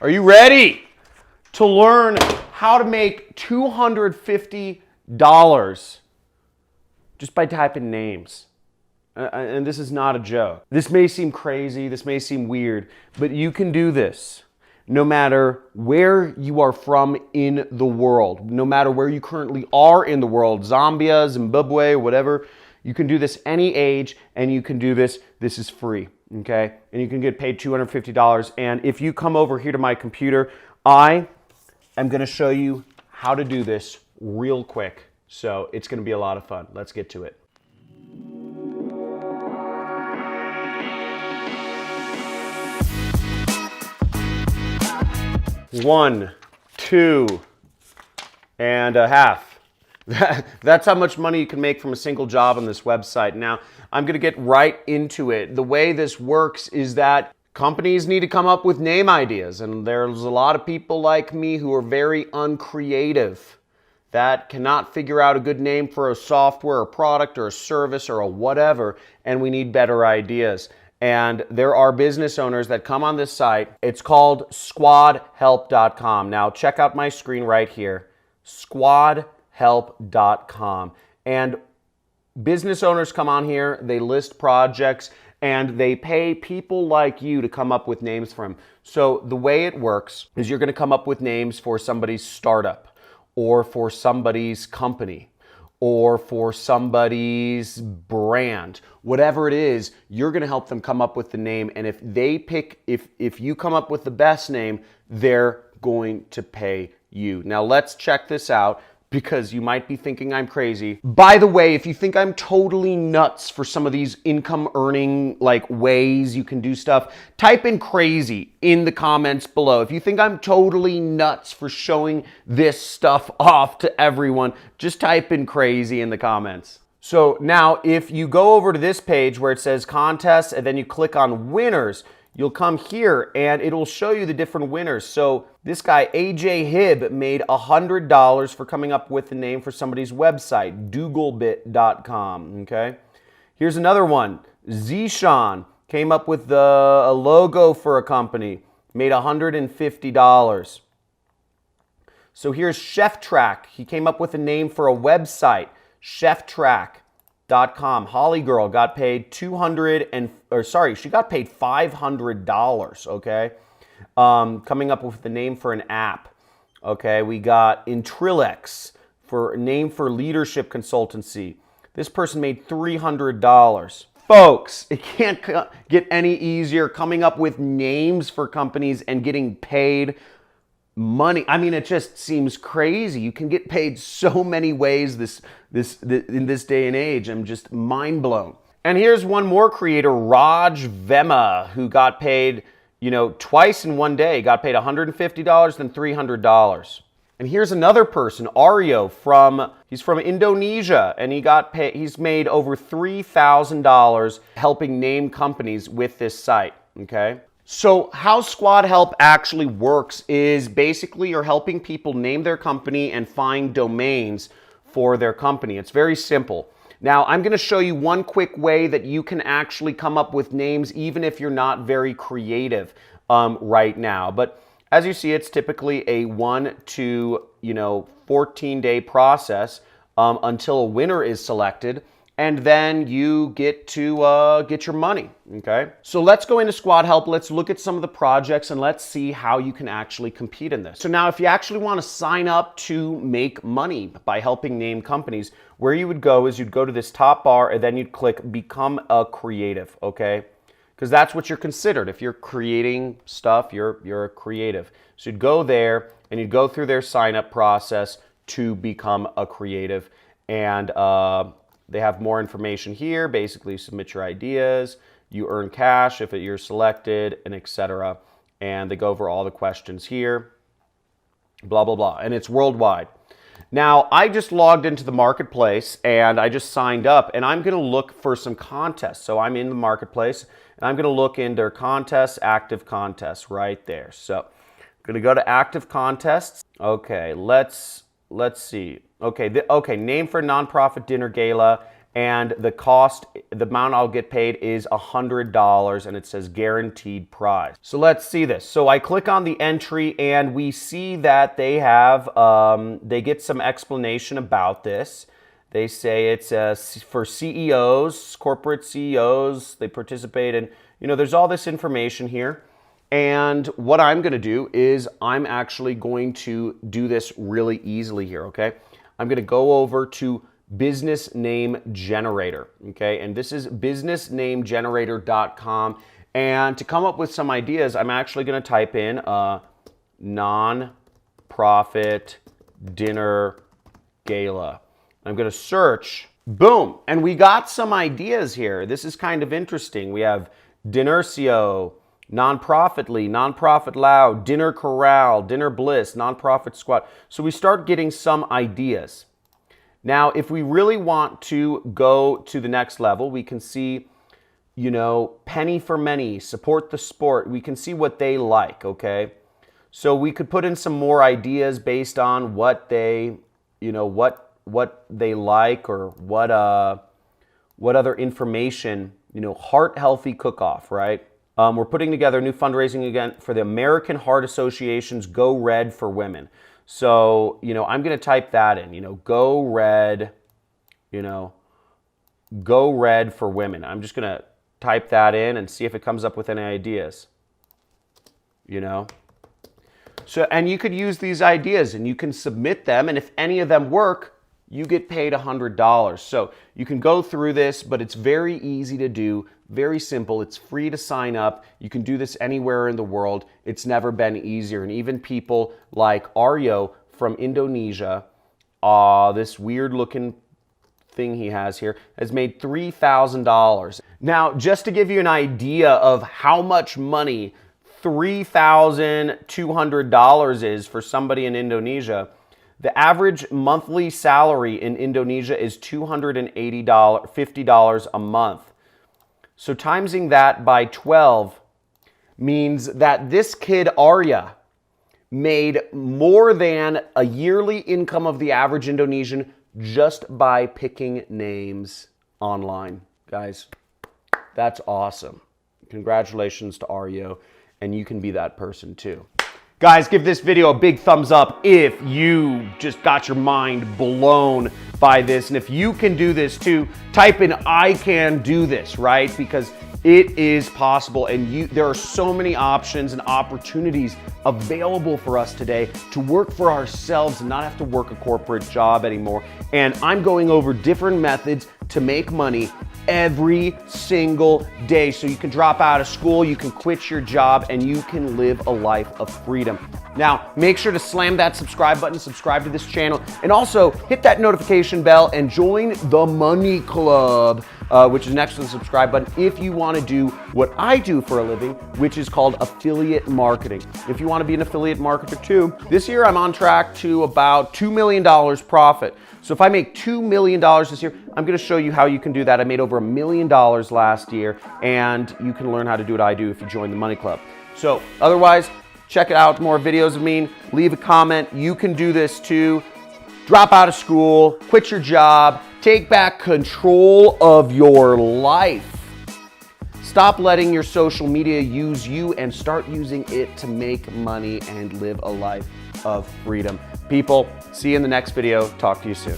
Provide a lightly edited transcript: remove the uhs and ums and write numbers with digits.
Are you ready to learn how to make $250 just by typing names? And this is not a joke. This may seem crazy, this may seem weird, but you can do this no matter where you are from in the world, no matter where you currently are in the world, Zambia, Zimbabwe, or whatever. You can do this any age, and you can do this. This is free, okay? And you can get paid $250. And if you come over here to my computer, I am gonna show you how to do this real quick. So it's gonna be a lot of fun. Let's get to it. One, two, and a half. That's how much money you can make from a single job on this website. Now, I'm going to get right into it. The way this works is that companies need to come up with name ideas, and there's a lot of people like me who are very uncreative that cannot figure out a good name for a software, a product, or a service, or a whatever, and we need better ideas. And there are business owners that come on this site. It's called squadhelp.com. Now check out my screen right here, squadhelp.com. And business owners come on here, they list projects, and they pay people like you to come up with names for them. So the way it works is you're gonna come up with names for somebody's startup, or for somebody's company, or for somebody's brand, whatever it is, you're gonna help them come up with the name. And if they pick, if you come up with the best name, they're going to pay you. Now let's check this out, because you might be thinking I'm crazy. By the way, if you think I'm totally nuts for some of these income earning ways you can do stuff, type in crazy in the comments below. If you think I'm totally nuts for showing this stuff off to everyone, just type in crazy in the comments. So now if you go over to this page where it says contests and then you click on winners, you'll come here and it'll show you the different winners. So this guy, AJ Hibb, made $100 for coming up with the name for somebody's website, dougalbit.com, okay? Here's another one. Zishan came up with a logo for a company, made $150. So here's Chef Track. He came up with a name for a website, cheftrack.com. Holly Girl got paid she got paid $500, okay? Coming up with the name for an app, okay? We got Intrillex for a name for leadership consultancy. This person made $300. Folks, it can't get any easier coming up with names for companies and getting paid money. I mean, it just seems crazy. You can get paid so many ways in this day and age. I'm just mind blown. And here's one more creator, Raj Vema, who got paid, twice in one day. Got paid $150, then $300. And here's another person, Aryo, he's from Indonesia, and he's made over $3,000 helping name companies with this site, okay? So how Squad Help actually works is basically you're helping people name their company and find domains for their company. It's very simple. Now, I'm going to show you one quick way that you can actually come up with names even if you're not very creative right now. But as you see, it's typically a 1 to 14-day process until a winner is selected. And then you get to get your money, okay? So let's go into Squad Help. Let's look at some of the projects and let's see how you can actually compete in this. So now if you actually want to sign up to make money by helping name companies, where you would go is you'd go to this top bar and then you'd click Become a Creative, okay? Because that's what you're considered. If you're creating stuff, you're a creative. So you'd go there and you'd go through their sign up process to become a creative. And they have more information here. Basically, submit your ideas. You earn cash if you're selected, and etc. And they go over all the questions here. Blah, blah, blah. And it's worldwide. Now, I just logged into the marketplace and I just signed up, and I'm going to look for some contests. So I'm in the marketplace and I'm going to look into contests, active contests right there. So I'm going to go to active contests. Okay, let's see. Okay, name for nonprofit dinner gala and the amount I'll get paid is $100, and it says guaranteed prize. So let's see this. So I click on the entry, and we see that they have, they get some explanation about this. They say it's for CEOs, corporate CEOs, they participate in, there's all this information here. And what I'm gonna do is I'm actually going to do this really easily here, okay? I'm gonna go over to business name generator, okay? And this is businessnamegenerator.com. And to come up with some ideas, I'm actually gonna type in non-profit dinner gala. I'm gonna search, boom, and we got some ideas here. This is kind of interesting. We have Dinercio, Nonprofitly, Nonprofit Loud, Dinner Corral, Dinner Bliss, Nonprofit Squad. So we start getting some ideas. Now, if we really want to go to the next level, we can see, Penny for Many, Support the Sport. We can see what they like, okay? So we could put in some more ideas based on what they, what they like, or what other information, Heart Healthy Cook-Off, right? We're putting together a new fundraising event for the American Heart Association's Go Red for Women. So, I'm going to type that in, Go Red, Go Red for Women. I'm just going to type that in and see if it comes up with any ideas, So, and you could use these ideas and you can submit them, and if any of them work, you get paid $100. So you can go through this, but it's very easy to do, very simple. It's free to sign up. You can do this anywhere in the world. It's never been easier. And even people like Aryo from Indonesia, this weird looking thing he has here, has made $3,000. Now, just to give you an idea of how much money $3,200 is for somebody in Indonesia, the average monthly salary in Indonesia is $250 a month. So timesing that by 12 means that this kid, Arya, made more than a yearly income of the average Indonesian just by picking names online. Guys, that's awesome. Congratulations to Aryo, and you can be that person too. Guys, give this video a big thumbs up if you just got your mind blown by this. And if you can do this too, type in I can do this, right? Because it is possible, and there are so many options and opportunities available for us today to work for ourselves and not have to work a corporate job anymore. And I'm going over different methods to make money every single day. So you can drop out of school, you can quit your job, and you can live a life of freedom. Now, make sure to slam that subscribe button, subscribe to this channel, and also hit that notification bell and join the Money Club, which is next to the subscribe button, if you want to do what I do for a living, which is called affiliate marketing. If you want to be an affiliate marketer too, this year I'm on track to about $2 million profit. So if I make $2 million this year, I'm going to show you how you can do that. I made over $1 million last year, and you can learn how to do what I do if you join the Money Club. So otherwise, check out more videos of me. Leave a comment. You can do this too. Drop out of school, quit your job, take back control of your life. Stop letting your social media use you and start using it to make money and live a life of freedom. People, see you in the next video. Talk to you soon.